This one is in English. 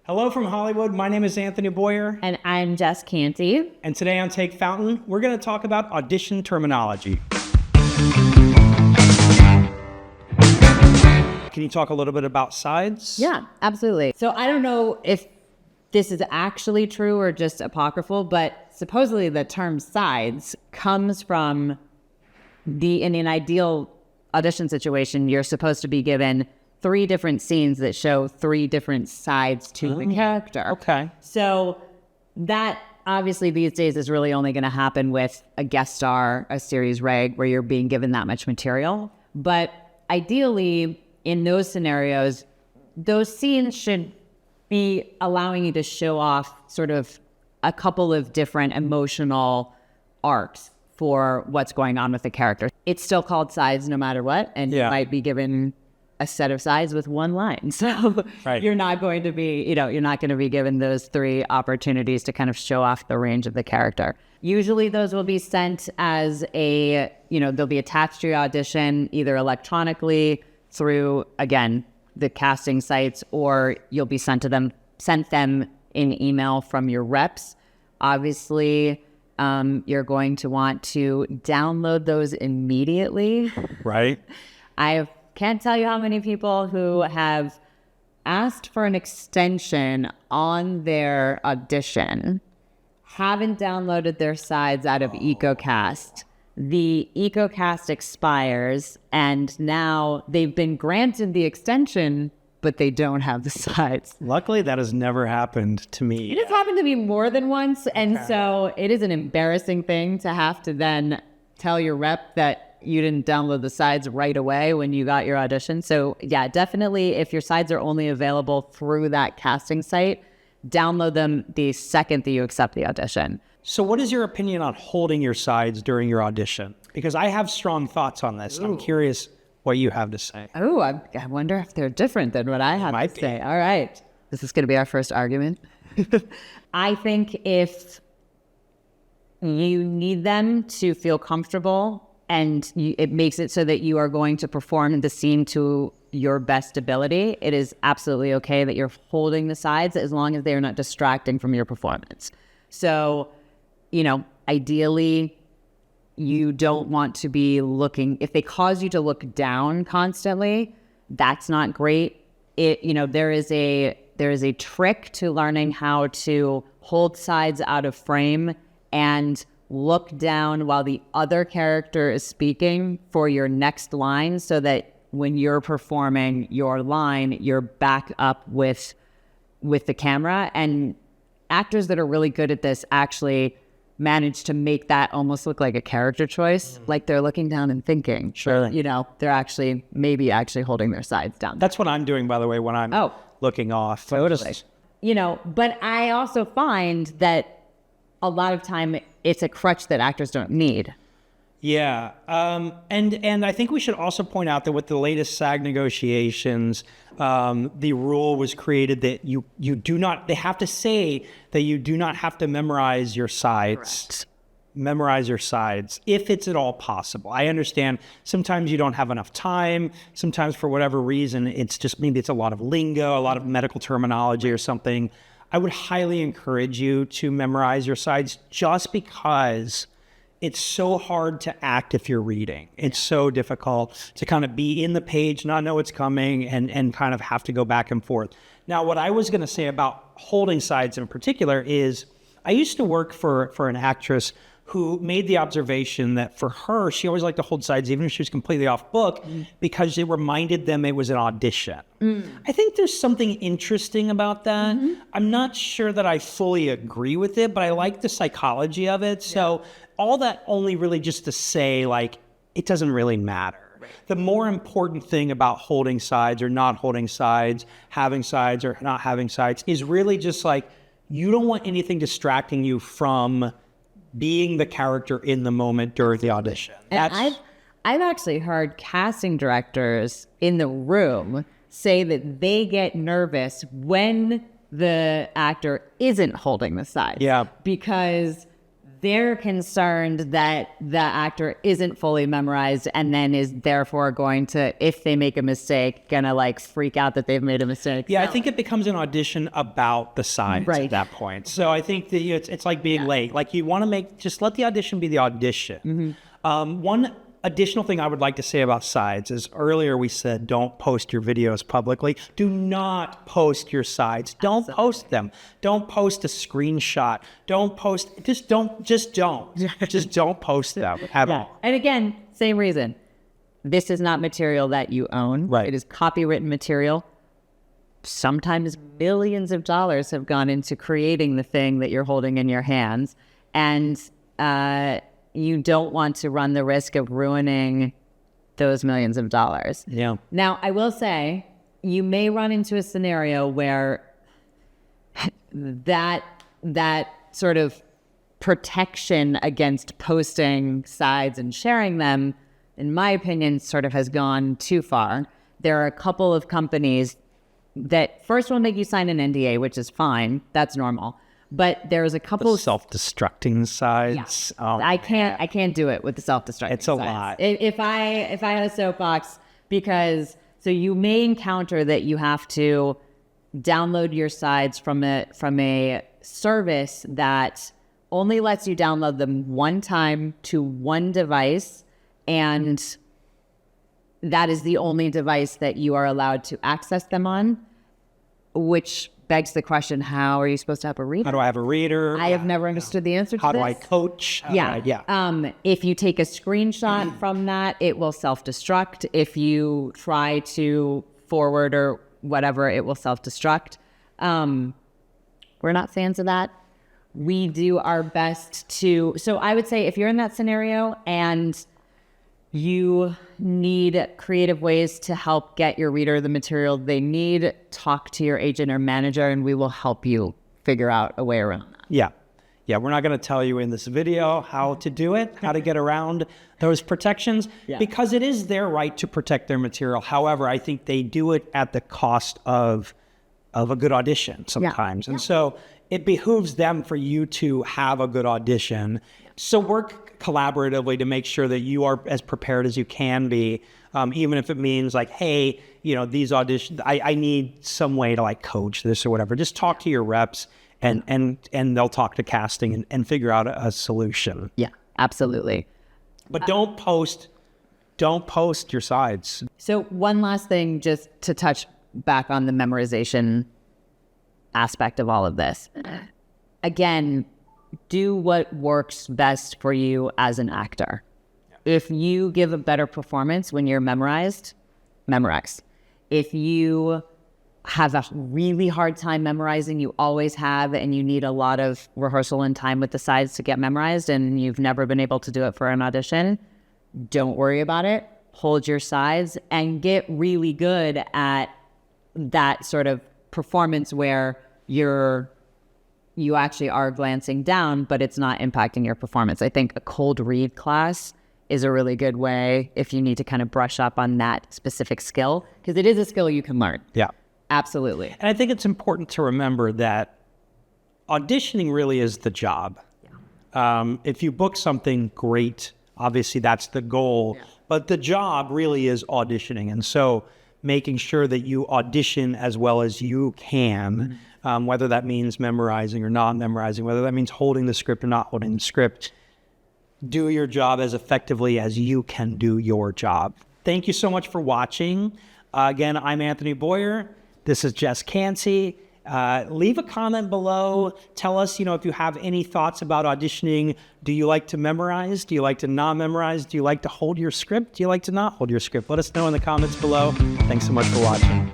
Hello from Hollywood. My name is Anthony Boyer. And I'm Jess Canty. And today on Take Fountain, we're going to talk about audition terminology. Can you talk a little bit about sides? Yeah, absolutely. So I don't know if this is actually true or just apocryphal, but supposedly the term sides comes from in an ideal audition situation, you're supposed to be given 3 different scenes that show 3 different sides to the character. Okay. So that obviously these days is really only going to happen with a guest star, a series reg, where you're being given that much material. But ideally, in those scenarios, those scenes should be allowing you to show off sort of a couple of different emotional arcs for what's going on with the character. It's still called sides no matter what, and you might be given a set of sides with 1 line. So you're not going to be, you're not going to be given those 3 opportunities to kind of show off the range of the character. Usually those will be sent as they'll be attached to your audition, either electronically through, again, the casting sites, or you'll be sent them in email from your reps. Obviously, you're going to want to download those immediately. Right. I can't tell you how many people who have asked for an extension on their audition haven't downloaded their sides out of EcoCast. The EcoCast expires, and now they've been granted the extension, but they don't have the sides. Luckily, that has never happened to me. It has happened to me more than once, and so it is an embarrassing thing to have to then tell your rep that you didn't download the sides right away when you got your audition. So yeah, definitely if your sides are only available through that casting site, download them the second that you accept the audition. So what is your opinion on holding your sides during your audition? Because I have strong thoughts on this. I'm curious what you have to say. Oh, I wonder if they're different than what I have to say. All right. This is going to be our first argument. I think if you need them to feel comfortable and it makes it so that you are going to perform the scene to your best ability, it is absolutely okay that you're holding the sides as long as they are not distracting from your performance. So, ideally, you don't want to be looking, if they cause you to look down constantly, that's not great. There is a trick to learning how to hold sides out of frame and look down while the other character is speaking for your next line, so that when you're performing your line, you're back up with the camera. And actors that are really good at this actually manage to make that almost look like a character choice, like they're looking down and thinking. Sure. They're maybe actually holding their sides down. That's what I'm doing, by the way, when I'm looking off. Totally. But I also find that a lot of time it's a crutch that actors don't need. Yeah. And I think we should also point out that with the latest SAG negotiations, the rule was created that they have to say that you do not have to memorize your sides. Correct. Memorize your sides if it's at all possible. I understand sometimes you don't have enough time. Sometimes for whatever reason, it's just maybe it's a lot of lingo, a lot of medical terminology or something. I would highly encourage you to memorize your sides just because it's so hard to act if you're reading. It's so difficult to kind of be in the page, not know what's coming, and kind of have to go back and forth. Now, what I was going to say about holding sides in particular is I used to work for an actress who made the observation that for her, she always liked to hold sides even if she was completely off book because it reminded them it was an audition. I think there's something interesting about that. I'm not sure that I fully agree with it, but I like the psychology of it. So all that only really just to say, it doesn't really matter. Right. The more important thing about holding sides or not holding sides, having sides or not having sides, is really just you don't want anything distracting you from being the character in the moment during the audition. And I've actually heard casting directors in the room say that they get nervous when the actor isn't holding the sides. Yeah. Because they're concerned that the actor isn't fully memorized and then is therefore going to, if they make a mistake, gonna like freak out that they've made a mistake. Yeah, I think it becomes an audition about the sides at that point. So I think that it's like being late. Like you want to just let the audition be the audition. One additional thing I would like to say about sides is earlier we said don't post your videos publicly. Do not post your sides. Don't post them. Don't post a screenshot. Don't post, just don't just don't post them at all. And again, same reason. This is not material that you own. Right. It is copywritten material. Sometimes millions of dollars have gone into creating the thing that you're holding in your hands. And you don't want to run the risk of ruining those millions of dollars. Yeah. Now, I will say, you may run into a scenario where that sort of protection against posting sides and sharing them, in my opinion, sort of has gone too far. There are a couple of companies that first will make you sign an NDA, which is fine. That's normal. But there's a couple self-destructing sides. Yeah. I can't do it with the self-destructing. It's a sides. lot. If I had a soapbox, because so you may encounter that you have to download your sides from a service that only lets you download them one time to one device, and that is the only device that you are allowed to access them on, which begs the question, how are you supposed to have a reader? How do I have a reader? I have never understood the answer to How this. do I coach? If you take a screenshot from that, it will self-destruct. If you try to forward or whatever, it will self-destruct. We're not fans of that. We do our best to... So I would say if you're in that scenario and you need creative ways to help get your reader the material they need, talk to your agent or manager, and we will help you figure out a way around that. Yeah, we're not going to tell you in this video how to do it, how to get around those protections, because it is their right to protect their material. However, I think they do it at the cost of a good audition sometimes. And so it behooves them for you to have a good audition. So work collaboratively to make sure that you are as prepared as you can be, even if it means like, hey, these auditions, I need some way to like coach this or whatever. Just talk to your reps and they'll talk to casting and figure out a solution. Yeah, absolutely. But don't post your sides. So one last thing, just to touch back on the memorization aspect of all of this. Again, do what works best for you as an actor. If you give a better performance when you're memorize. If you have a really hard time memorizing, you always have, and you need a lot of rehearsal and time with the sides to get memorized, and you've never been able to do it for an audition, don't worry about it. Hold your sides and get really good at that sort of performance where you actually are glancing down, but it's not impacting your performance. I think a cold read class is a really good way if you need to kind of brush up on that specific skill, because it is a skill you can learn. Yeah. Absolutely. And I think it's important to remember that auditioning really is the job. If you book something, great. Obviously, that's the goal. Yeah. But the job really is auditioning. And so making sure that you audition as well as you can, whether that means memorizing or not memorizing, whether that means holding the script or not holding the script, do your job as effectively as you can do your job. Thank you so much for watching. Again, I'm Anthony Boyer. This is Jess Canty. Leave a comment below. Tell us, if you have any thoughts about auditioning. Do you like to memorize? Do you like to not memorize? Do you like to hold your script? Do you like to not hold your script? Let us know in the comments below. Thanks so much for watching.